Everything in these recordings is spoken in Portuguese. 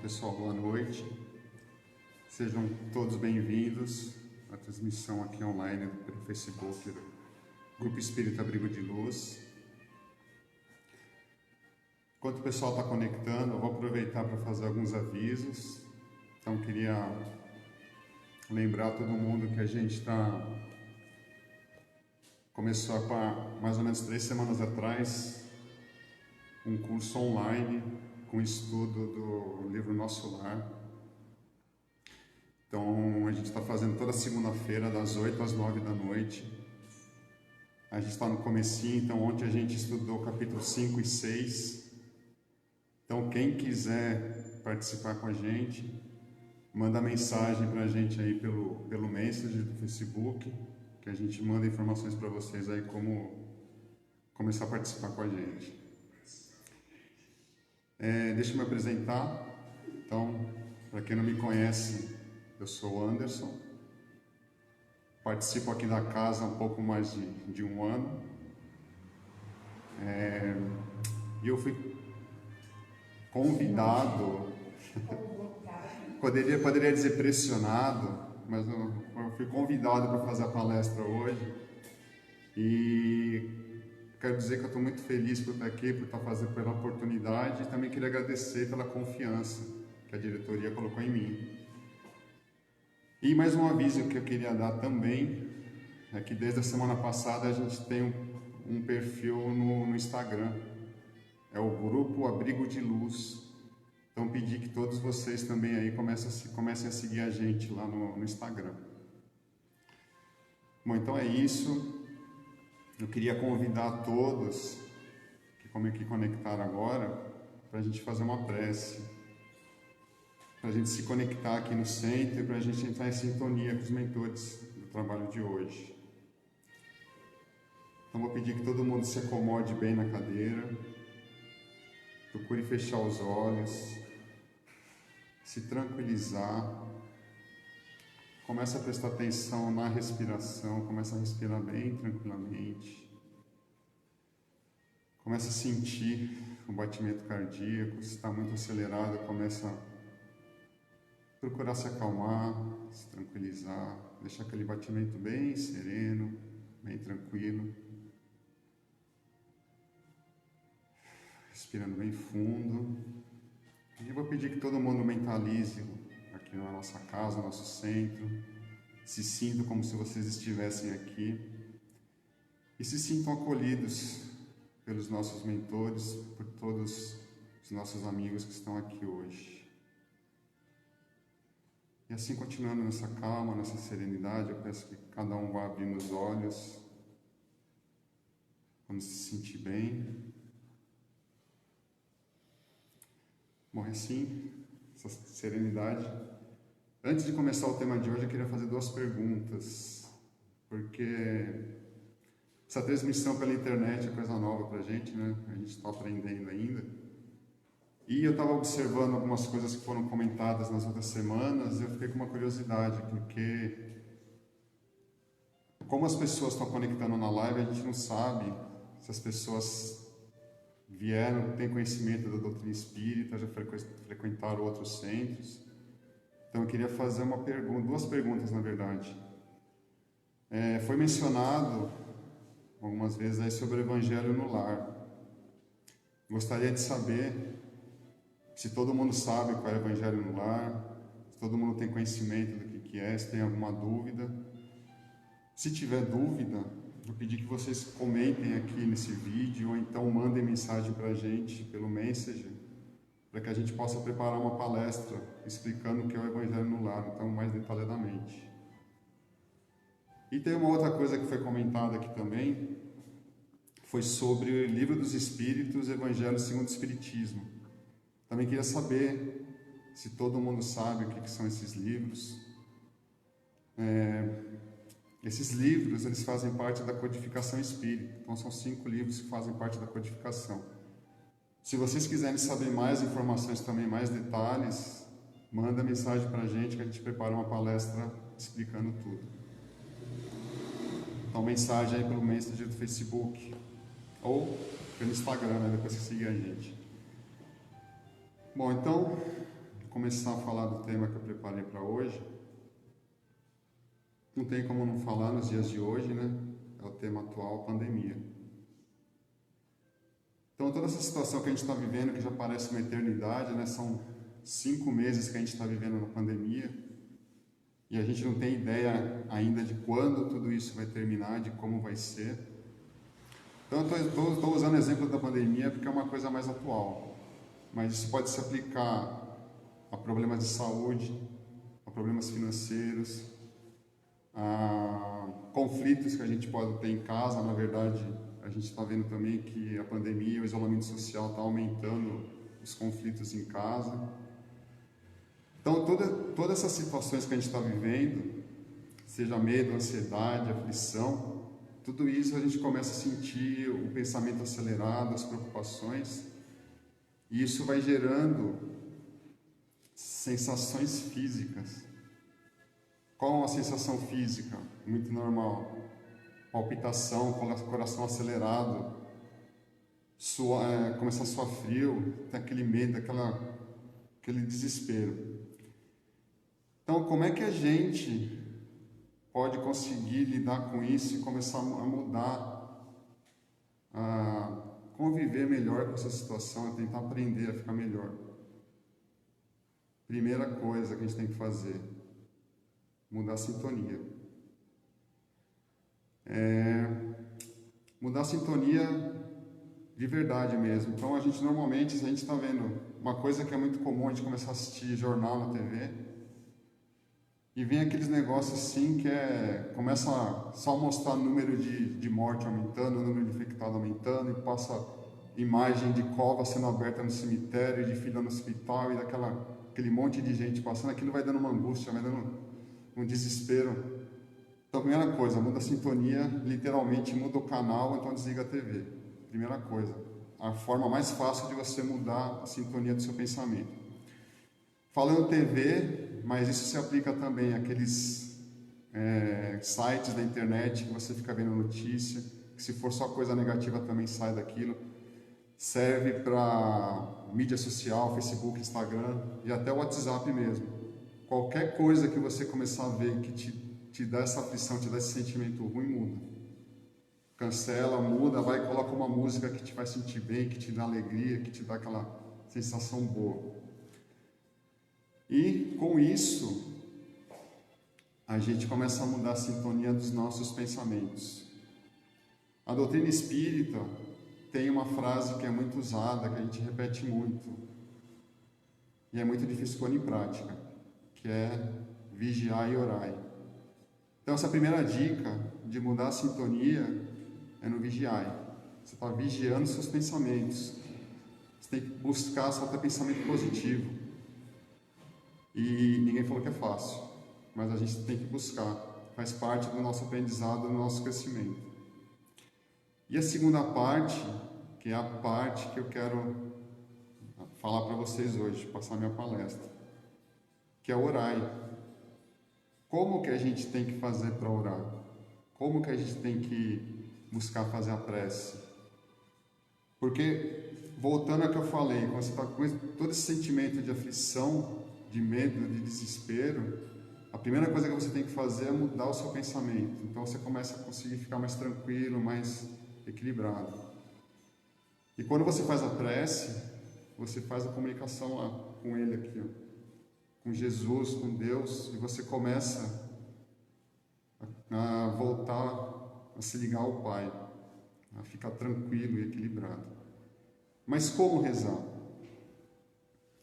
pessoal, boa noite. Sejam todos bem-vindos à transmissão aqui online pelo Facebook do Grupo Espírita Abrigo de Luz. Enquanto o pessoal está conectando, eu vou aproveitar para fazer alguns avisos. Então, queria lembrar todo mundo que a gente começou há mais ou menos 3 semanas atrás um curso online com estudo do livro Nosso Lar. Então, a gente está fazendo toda segunda-feira, das 8 às 9 da noite. A gente está no comecinho, então ontem a gente estudou capítulo 5 e 6. Então, quem quiser participar com a gente, manda mensagem para a gente aí pelo Messenger do Facebook, que a gente manda informações para vocês aí como começar a participar com a gente. Deixa eu me apresentar. Então, para quem não me conhece, eu sou o Anderson, participo aqui da casa há um pouco mais de um ano, e eu fui convidado, poderia dizer pressionado, mas eu fui convidado para fazer a palestra hoje, e quero dizer que eu estou muito feliz por estar aqui, por estar fazendo pela oportunidade, e também queria agradecer pela confiança que a diretoria colocou em mim. E mais um aviso que eu queria dar também, é que desde a semana passada a gente tem um perfil no Instagram, é o Grupo Abrigo de Luz. Então pedi que todos vocês também aí comecem a seguir a gente lá no Instagram. Bom, então é isso. Eu queria convidar todos que conectaram agora para a gente fazer uma prece, para a gente se conectar aqui no centro e para a gente entrar em sintonia com os mentores do trabalho de hoje. Então vou pedir que todo mundo se acomode bem na cadeira, procure fechar os olhos, se tranquilizar, comece a prestar atenção na respiração, comece a respirar bem tranquilamente, comece a sentir o batimento cardíaco. Se está muito acelerado, começa a procurar se acalmar, se tranquilizar, deixar aquele batimento bem sereno, bem tranquilo. Respirando bem fundo. E eu vou pedir que todo mundo mentalize aqui na nossa casa, no nosso centro. Se sintam como se vocês estivessem aqui. E se sintam acolhidos pelos nossos mentores, por todos os nossos amigos que estão aqui hoje. E assim, continuando nessa calma, nessa serenidade, eu peço que cada um vá abrindo os olhos quando se sentir bem. Bom, assim, essa serenidade. Antes de começar o tema de hoje, eu queria fazer 2 perguntas, porque essa transmissão pela internet é coisa nova pra gente, né? A gente está aprendendo ainda. E eu estava observando algumas coisas que foram comentadas nas outras semanas, e eu fiquei com uma curiosidade, porque como as pessoas estão conectando na live, a gente não sabe se as pessoas vieram, têm conhecimento da doutrina espírita, já frequentaram outros centros. Então eu queria fazer 2 perguntas, na verdade. Foi mencionado algumas vezes aí sobre o Evangelho no lar. Gostaria de saber se todo mundo sabe qual é o Evangelho no lar, se todo mundo tem conhecimento do que é, se tem alguma dúvida. Se tiver dúvida, vou pedir que vocês comentem aqui nesse vídeo, ou então mandem mensagem para a gente pelo Messenger, para que a gente possa preparar uma palestra explicando o que é o Evangelho no lar, então mais detalhadamente. E tem uma outra coisa que foi comentada aqui também, foi sobre o Livro dos Espíritos, Evangelho segundo o Espiritismo. Também queria saber se todo mundo sabe o que são esses livros. Esses livros, eles fazem parte da codificação espírita. Então, são 5 livros que fazem parte da codificação. Se vocês quiserem saber mais informações também, mais detalhes, manda mensagem para a gente que a gente prepara uma palestra explicando tudo. Então, mensagem aí pelo Messenger do Facebook ou pelo Instagram, né, depois que seguir a gente. Bom, então, começar a falar do tema que eu preparei para hoje, não tem como não falar nos dias de hoje, né? É o tema atual, a pandemia. Então, toda essa situação que a gente está vivendo, que já parece uma eternidade, né? São 5 meses que a gente está vivendo na pandemia, e a gente não tem ideia ainda de quando tudo isso vai terminar, de como vai ser. Então, eu estou usando o exemplo da pandemia porque é uma coisa mais atual, mas isso pode se aplicar a problemas de saúde, a problemas financeiros, a conflitos que a gente pode ter em casa. Na verdade, a gente está vendo também que a pandemia, o isolamento social está aumentando os conflitos em casa. Então, todas essas situações que a gente está vivendo, seja medo, ansiedade, aflição, tudo isso a gente começa a sentir o pensamento acelerado, as preocupações, e isso vai gerando sensações físicas. Qual é a sensação física? Muito normal. Palpitação, coração acelerado, começar a suar frio, tem aquele medo, aquele desespero. Então, como é que a gente pode conseguir lidar com isso e começar a mudar, a conviver melhor com essa situação, a tentar aprender a ficar melhor? Primeira coisa que a gente tem que fazer, mudar a sintonia. Mudar a sintonia de verdade mesmo. Então, normalmente, se a gente está vendo uma coisa que é muito comum, a gente começar a assistir jornal na TV, e vem aqueles negócios assim que começa a só mostrar o número de morte aumentando, o número de infectados aumentando, e passa imagem de cova sendo aberta no cemitério, de fila no hospital, e aquele monte de gente passando. Aquilo vai dando uma angústia, vai dando um desespero. Então, primeira coisa, muda a sintonia, literalmente muda o canal, então desliga a TV. Primeira coisa, a forma mais fácil de você mudar a sintonia do seu pensamento. Falando TV, mas isso se aplica também àqueles sites da internet que você fica vendo notícia, que se for só coisa negativa também sai daquilo. Serve para mídia social, Facebook, Instagram e até o WhatsApp mesmo. Qualquer coisa que você começar a ver que te dá essa aflição, te dá esse sentimento ruim, muda. Cancela, muda, vai e coloca uma música que te vai sentir bem, que te dá alegria, que te dá aquela sensação boa. E com isso, a gente começa a mudar a sintonia dos nossos pensamentos. A doutrina espírita tem uma frase que é muito usada, que a gente repete muito, e é muito difícil pôr em prática, que é vigiar e orai. Então, essa primeira dica de mudar a sintonia é no vigiar. Você está vigiando seus pensamentos. Você tem que buscar só ter pensamento positivo. E ninguém falou que é fácil, mas a gente tem que buscar. Faz parte do nosso aprendizado, do nosso crescimento. E a segunda parte, que é a parte que eu quero falar para vocês hoje, passar minha palestra, que é orar. Como que a gente tem que fazer para orar? Como que a gente tem que buscar fazer a prece? Porque, voltando ao que eu falei, quando você está com todo esse sentimento de aflição, de medo, de desespero, a primeira coisa que você tem que fazer é mudar o seu pensamento. Então você começa a conseguir ficar mais tranquilo, mais equilibrado. E quando você faz a prece, você faz a comunicação lá com Ele aqui, ó, com Jesus, com Deus, e você começa a voltar a se ligar ao Pai, a ficar tranquilo e equilibrado. Mas como rezar?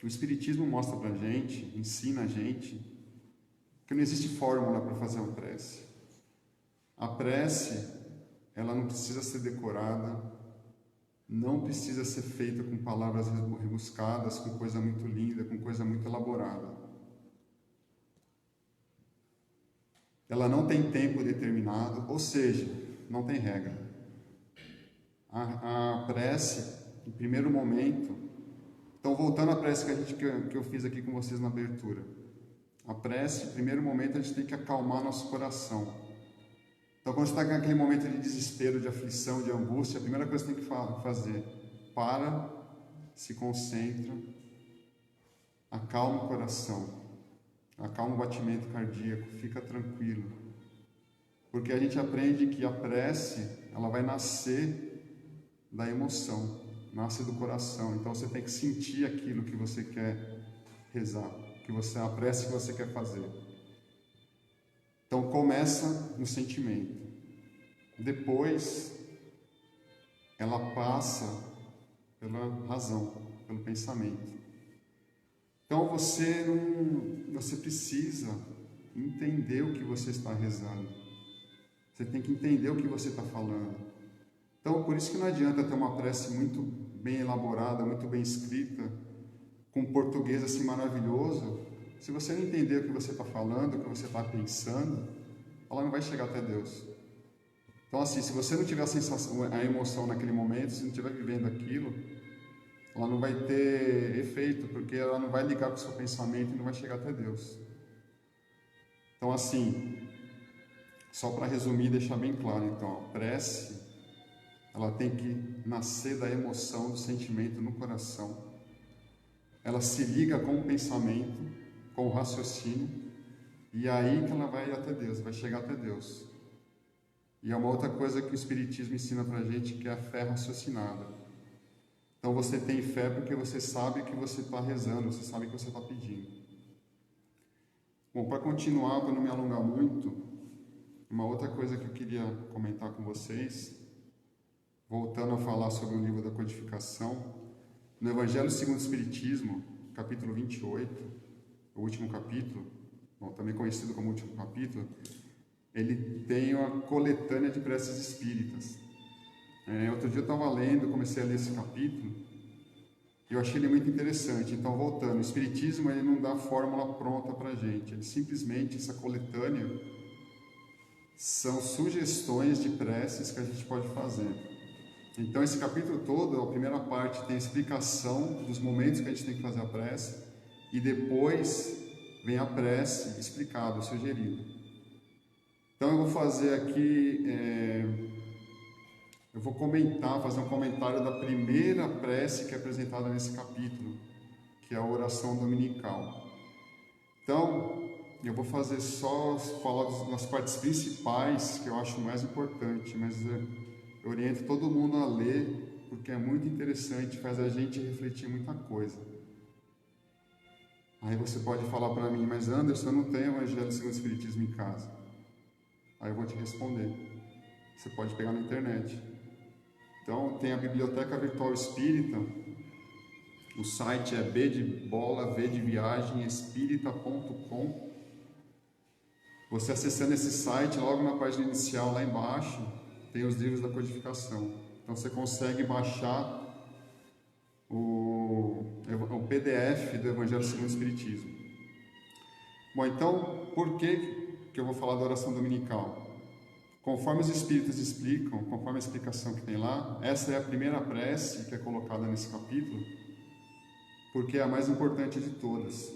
O Espiritismo mostra pra gente, ensina a gente, que não existe fórmula para fazer uma prece. A prece, ela não precisa ser decorada, não precisa ser feita com palavras rebuscadas, com coisa muito linda, com coisa muito elaborada. Ela não tem tempo determinado, ou seja, não tem regra. A prece, em primeiro momento, então voltando à prece que eu fiz aqui com vocês na abertura, a prece, em primeiro momento, a gente tem que acalmar nosso coração. Então, quando você está naquele momento de desespero, de aflição, de angústia, a primeira coisa que você tem que fazer, para, se concentra acalma o coração, acalma o batimento cardíaco, fica tranquilo. Porque a gente aprende que a prece, ela vai nascer da emoção, nasce do coração. Então você tem que sentir aquilo que você quer rezar, a prece que você quer fazer. Então começa no sentimento. Depois ela passa pela razão, pelo pensamento. Então você precisa entender o que você está rezando. Você tem que entender o que você está falando. Então por isso que não adianta ter uma prece muito bem elaborada, muito bem escrita, com português assim maravilhoso. Se você não entender o que você está falando, o que você está pensando, ela não vai chegar até Deus. Então assim, se você não tiver a sensação, a emoção naquele momento, se não estiver vivendo aquilo, ela não vai ter efeito, porque ela não vai ligar com o seu pensamento e não vai chegar até Deus. Então assim, só para resumir e deixar bem claro, então, a prece, ela tem que nascer da emoção, do sentimento no coração. Ela se liga com o pensamento, com o raciocínio, e é aí que ela vai até Deus, vai chegar até Deus. E é uma outra coisa que o Espiritismo ensina pra gente, que é a fé raciocinada. Então você tem fé porque você sabe que você está rezando, você sabe que você está pedindo. Bom, para continuar, para não me alongar muito, uma outra coisa que eu queria comentar com vocês, voltando a falar sobre o livro da codificação, no Evangelho segundo o Espiritismo, capítulo 28, o último capítulo, também conhecido como último capítulo, ele tem uma coletânea de preces espíritas. Outro dia eu estava lendo, comecei a ler esse capítulo, e eu achei ele muito interessante. Então, voltando, o Espiritismo ele não dá fórmula pronta para a gente, ele simplesmente, essa coletânea, são sugestões de preces que a gente pode fazer. Então esse capítulo todo, a primeira parte tem a explicação dos momentos que a gente tem que fazer a prece, e depois vem a prece explicada, sugerida. Então eu vou fazer aqui, eu vou fazer um comentário da primeira prece que é apresentada nesse capítulo, que é a oração dominical. Então, eu vou falar das partes principais que eu acho mais importante, mas eu oriento todo mundo a ler, porque é muito interessante, faz a gente refletir muita coisa. Aí você pode falar para mim, mas Anderson, eu não tenho Evangelho segundo o Espiritismo em casa. Aí eu vou te responder. Você pode pegar na internet. Então, tem a Biblioteca Virtual Espírita. O site é B de bola, V de viagem, espírita.com. Você acessando esse site, logo na página inicial, lá embaixo, tem os livros da codificação. Então você consegue baixar o PDF do Evangelho segundo o Espiritismo. Bom, então, por que eu vou falar da oração dominical? Conforme os Espíritas explicam, conforme a explicação que tem lá, essa é a primeira prece que é colocada nesse capítulo, porque é a mais importante de todas.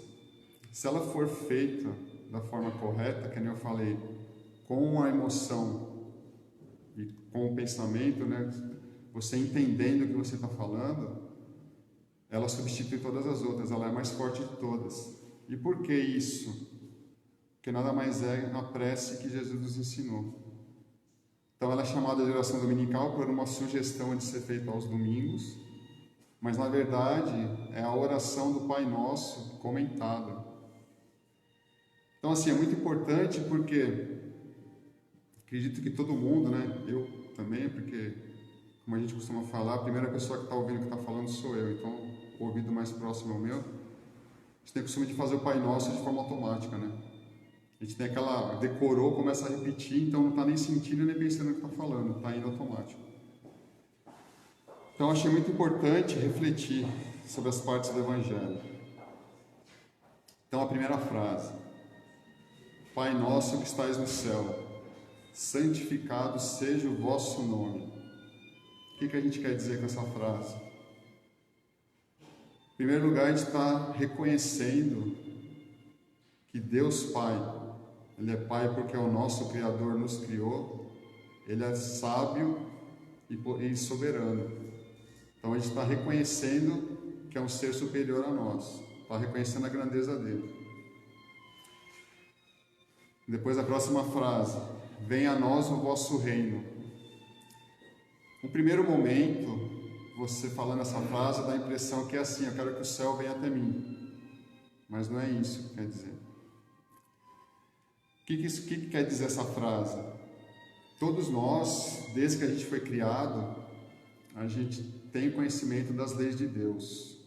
Se ela for feita da forma correta, que nem eu falei, com a emoção e com o pensamento, né, você entendendo o que você está falando, ela substitui todas as outras, ela é a mais forte de todas. E por que isso? Porque nada mais é a prece que Jesus nos ensinou. Então ela é chamada de oração dominical por uma sugestão de ser feita aos domingos, mas na verdade é a oração do Pai Nosso comentada. Então assim, é muito importante porque acredito que todo mundo, né, eu também, porque como a gente costuma falar, a primeira pessoa que está ouvindo o que está falando sou eu, então o ouvido mais próximo é o meu. A gente tem o costume de fazer o Pai Nosso de forma automática, né? A gente tem decorou, começa a repetir, então não está nem sentindo nem pensando no que está falando, está indo automático. Então achei muito importante refletir sobre as partes do Evangelho. Então a primeira frase: Pai nosso que estais no céu, santificado seja o vosso nome. O que a gente quer dizer com essa frase? Em primeiro lugar, a gente está reconhecendo que Deus Pai, Ele é Pai porque é o nosso Criador, nos criou, Ele é sábio e soberano. Então a gente está reconhecendo que é um ser superior a nós. está reconhecendo a grandeza dele. Depois a próxima frase, venha a nós o vosso reino. No primeiro momento, você falando essa frase dá a impressão que é assim, eu quero que o céu venha até mim. Mas não é isso que quer dizer. O que quer dizer essa frase? Todos nós, desde que a gente foi criado, a gente tem conhecimento das leis de Deus,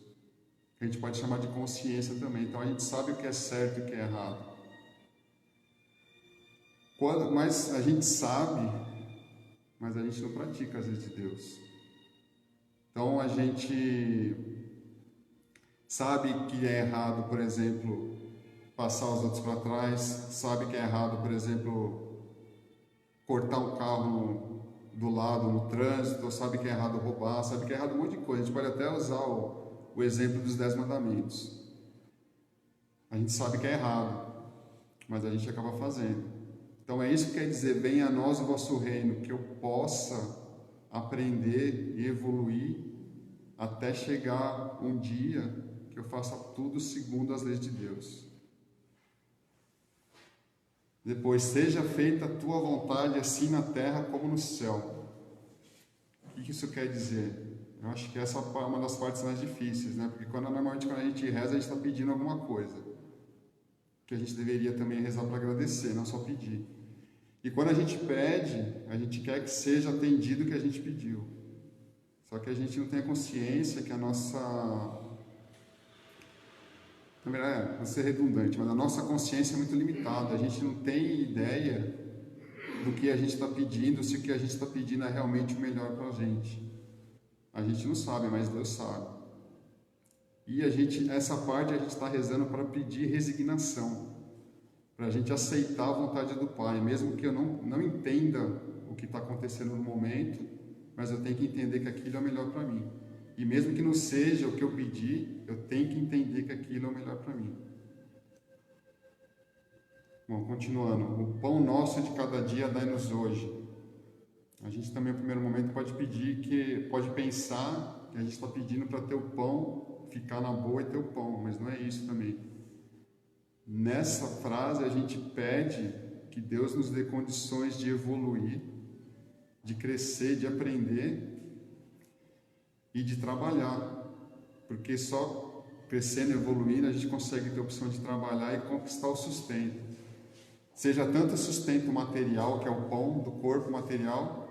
que a gente pode chamar de consciência também. Então a gente sabe o que é certo e o que é errado. Mas a gente sabe, mas a gente não pratica as leis de Deus. Então a gente sabe que é errado, por exemplo, passar os outros para trás, sabe que é errado, por exemplo, cortar um carro do lado no trânsito, sabe que é errado roubar, sabe que é errado um monte de coisa. A gente pode até usar o exemplo dos 10 mandamentos. A gente sabe que é errado, mas a gente acaba fazendo. Então é isso que quer dizer, venha a nós o vosso reino, que eu possa aprender e evoluir até chegar um dia que eu faça tudo segundo as leis de Deus. Depois, seja feita a tua vontade assim na terra como no céu. O que isso quer dizer? Eu acho que essa é uma das partes mais difíceis, né? Porque normalmente quando a gente reza, a gente está pedindo alguma coisa, que a gente deveria também rezar para agradecer, não só pedir. E quando a gente pede, a gente quer que seja atendido o que a gente pediu. Só que a gente não tem a consciência que a nossa... Na verdade, vou ser redundante, mas a nossa consciência é muito limitada. A gente não tem ideia do que a gente está pedindo, se o que a gente está pedindo é realmente o melhor para a gente. A gente não sabe, mas Deus sabe. E essa parte a gente está rezando para pedir resignação, para a gente aceitar a vontade do Pai, mesmo que eu não entenda o que está acontecendo no momento, mas eu tenho que entender que aquilo é o melhor para mim. E mesmo que não seja o que eu pedi, eu tenho que entender que aquilo é o melhor para mim. Bom, continuando. O pão nosso de cada dia dai-nos hoje. A gente também, no primeiro momento, pode pensar que a gente está pedindo para ter o pão, ficar na boa e ter o pão, mas não é isso também. Nessa frase, a gente pede que Deus nos dê condições de evoluir, de crescer, de aprender e de trabalhar, porque só crescendo e evoluindo a gente consegue ter a opção de trabalhar e conquistar o sustento, seja tanto o sustento material, que é o pão do corpo material,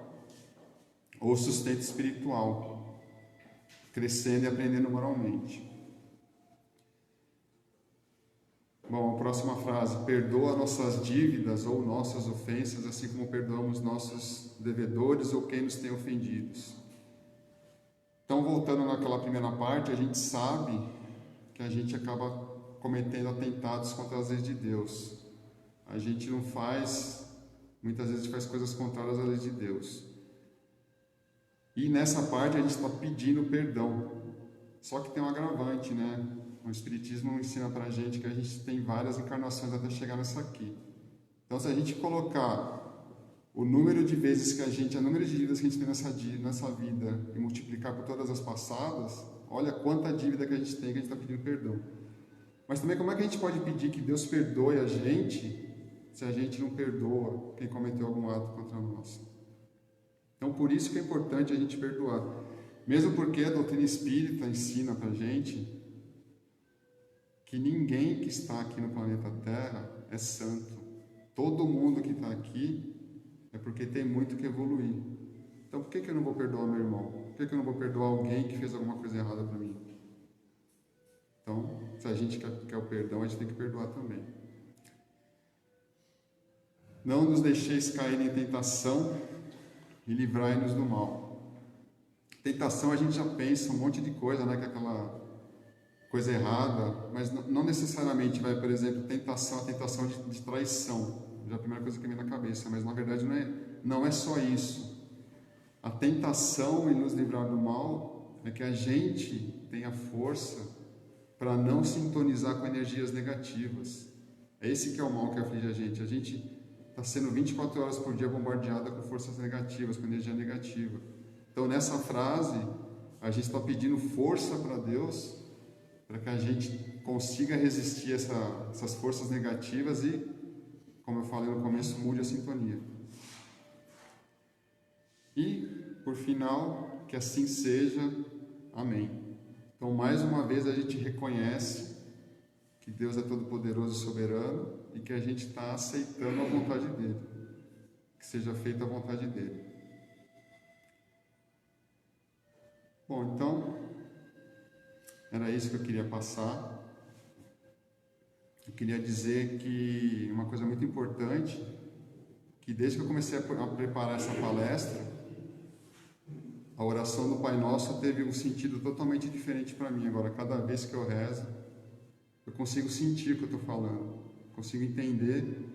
ou o sustento espiritual, crescendo e aprendendo moralmente. Bom, a próxima frase, perdoa nossas dívidas ou nossas ofensas, assim como perdoamos nossos devedores ou quem nos tem ofendidos. Então, voltando naquela primeira parte, a gente sabe que a gente acaba cometendo atentados contra as leis de Deus. A gente não faz, muitas vezes a gente faz coisas contrárias às leis de Deus. E nessa parte a gente está pedindo perdão. Só que tem um agravante, né? O Espiritismo ensina pra gente que a gente tem várias encarnações até chegar nessa aqui. Então, se a gente colocar o número de vezes que o número de dívidas que a gente tem nessa vida e multiplicar por todas as passadas, olha quanta dívida que a gente tem que a gente está pedindo perdão. Mas também como é que a gente pode pedir que Deus perdoe a gente se a gente não perdoa quem cometeu algum ato contra nós? Então, por isso que é importante a gente perdoar. Mesmo porque a doutrina espírita ensina pra gente que ninguém que está aqui no planeta Terra é santo. Todo mundo que está aqui é porque tem muito que evoluir. Então, por que eu não vou perdoar meu irmão? Por que eu não vou perdoar alguém que fez alguma coisa errada para mim? Então, se a gente quer o perdão, a gente tem que perdoar também. Não nos deixeis cair em tentação e livrai-nos do mal. Tentação, a gente já pensa um monte de coisa, né? Que é aquela coisa errada, mas não necessariamente vai, por exemplo, a tentação de traição. Já é a primeira coisa que vem na cabeça, mas na verdade não é só isso. A tentação em nos livrar do mal é que a gente tenha força para não sintonizar com energias negativas. É esse que é o mal que aflige a gente. A gente está sendo 24 horas por dia bombardeada com forças negativas, com energia negativa. Então, nessa frase, a gente está pedindo força para Deus para que a gente consiga resistir essas forças negativas e, como eu falei no começo, mude a sintonia. E, por final, que assim seja. Amém. Então, mais uma vez, a gente reconhece que Deus é todo-poderoso e soberano e que a gente está aceitando a vontade dEle. Que seja feita a vontade dEle. Bom, então, era isso que eu queria passar. Eu queria dizer que uma coisa muito importante, que desde que eu comecei a preparar essa palestra, a oração do Pai Nosso teve um sentido totalmente diferente para mim. Agora, cada vez que eu rezo, eu consigo sentir o que eu estou falando, consigo entender,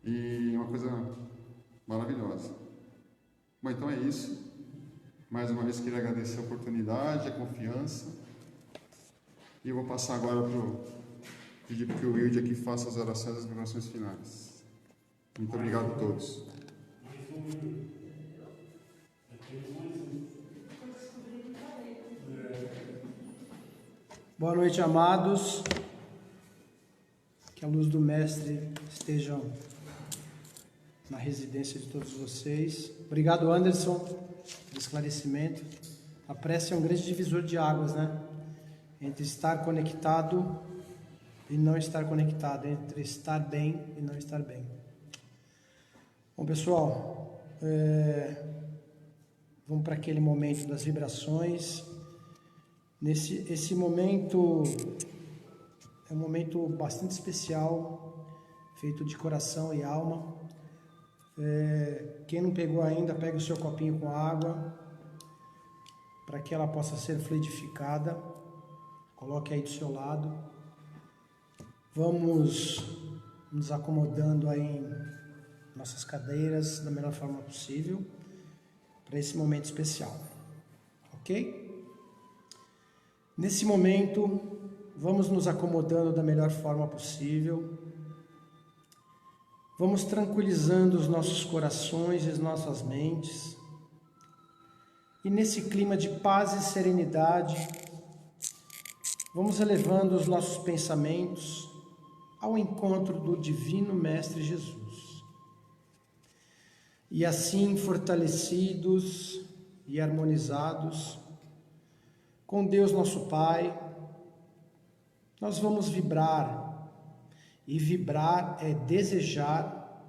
e é uma coisa maravilhosa. Bom, então é isso. Mais uma vez queria agradecer a oportunidade, a confiança, e eu vou passar agora pedir para que o Wilde aqui faça as orações finais. Muito obrigado a todos. Boa noite, amados. Que a luz do Mestre esteja na residência de todos vocês. Obrigado, Anderson, pelo esclarecimento. A prece é um grande divisor de águas, né? Entre estar conectado e não estar conectado, entre estar bem e não estar bem. Bom, pessoal, vamos para aquele momento das vibrações. Esse momento é um momento bastante especial, feito de coração e alma. Quem não pegou ainda, pega o seu copinho com água, para que ela possa ser fluidificada. Coloque aí do seu lado. Vamos nos acomodando aí em nossas cadeiras da melhor forma possível para esse momento especial, ok? Nesse momento, vamos nos acomodando da melhor forma possível. Vamos tranquilizando os nossos corações e as nossas mentes. E nesse clima de paz e serenidade, vamos elevando os nossos pensamentos ao encontro do Divino Mestre Jesus. E assim, fortalecidos e harmonizados com Deus nosso Pai, nós vamos vibrar, e vibrar é desejar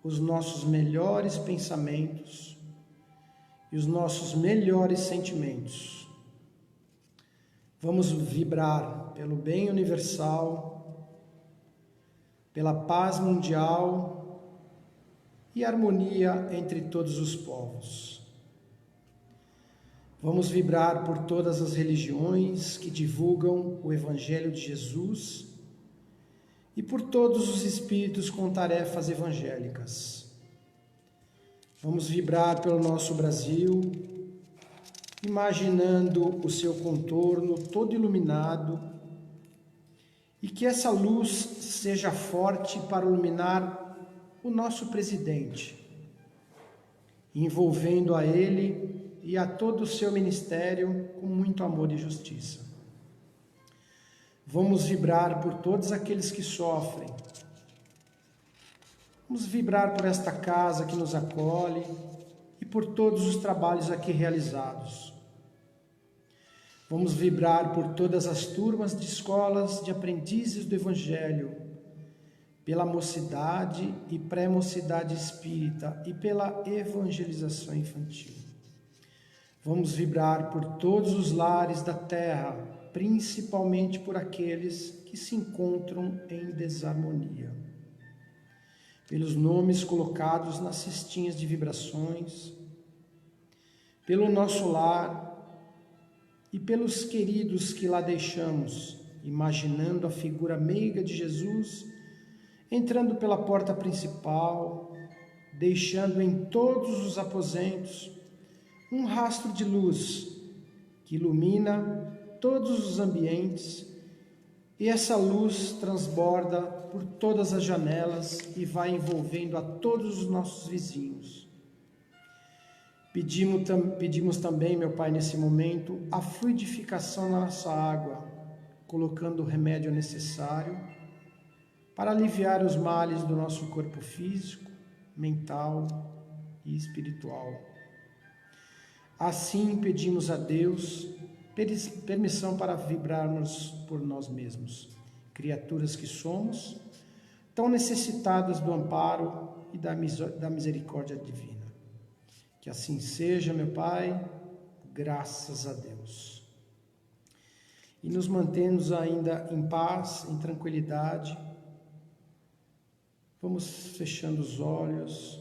os nossos melhores pensamentos e os nossos melhores sentimentos. Vamos vibrar pelo bem universal, pela paz mundial e harmonia entre todos os povos. Vamos vibrar por todas as religiões que divulgam o Evangelho de Jesus e por todos os espíritos com tarefas evangélicas. Vamos vibrar pelo nosso Brasil, imaginando o seu contorno todo iluminado, e que essa luz seja forte para iluminar o nosso presidente, envolvendo a ele e a todo o seu ministério com muito amor e justiça. Vamos vibrar por todos aqueles que sofrem. Vamos vibrar por esta casa que nos acolhe e por todos os trabalhos aqui realizados. Vamos vibrar por todas as turmas de escolas de aprendizes do Evangelho, pela mocidade e pré-mocidade espírita e pela evangelização infantil. Vamos vibrar por todos os lares da terra, principalmente por aqueles que se encontram em desarmonia. Pelos nomes colocados nas cestinhas de vibrações, pelo nosso lar e pelos queridos que lá deixamos, imaginando a figura meiga de Jesus entrando pela porta principal, deixando em todos os aposentos um rastro de luz que ilumina todos os ambientes, e essa luz transborda por todas as janelas e vai envolvendo a todos os nossos vizinhos. Pedimos também, meu Pai, nesse momento, a fluidificação da nossa água, colocando o remédio necessário para aliviar os males do nosso corpo físico, mental e espiritual. Assim, pedimos a Deus permissão para vibrarmos por nós mesmos, criaturas que somos, tão necessitadas do amparo e da misericórdia divina. Que assim seja, meu Pai, graças a Deus. E nos mantemos ainda em paz, em tranquilidade. Vamos fechando os olhos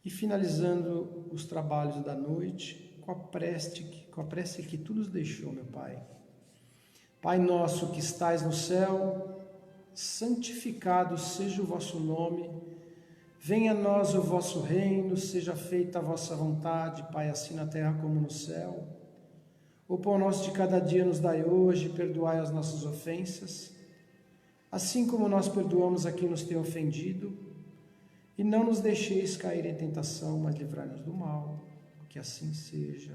e finalizando os trabalhos da noite com a prece que tu nos deixou, meu Pai. Pai nosso que estais no céu, santificado seja o vosso nome. Venha a nós o vosso reino, seja feita a vossa vontade, Pai, assim na terra como no céu. O pão nosso de cada dia nos dai hoje, perdoai as nossas ofensas, assim como nós perdoamos a quem nos tem ofendido, e não nos deixeis cair em tentação, mas livrai-nos do mal, que assim seja,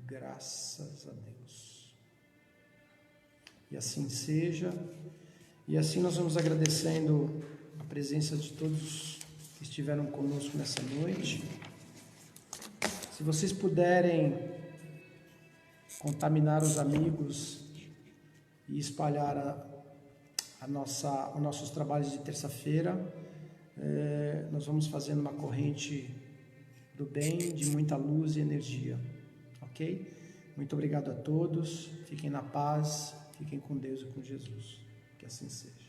graças a Deus. E assim seja, e assim nós vamos agradecendo a presença de todos que estiveram conosco nessa noite. Se vocês puderem contaminar os amigos e espalhar os nossos trabalhos de terça-feira, nós vamos fazendo uma corrente do bem, de muita luz e energia, ok? Muito obrigado a todos, fiquem na paz, fiquem com Deus e com Jesus, que assim seja.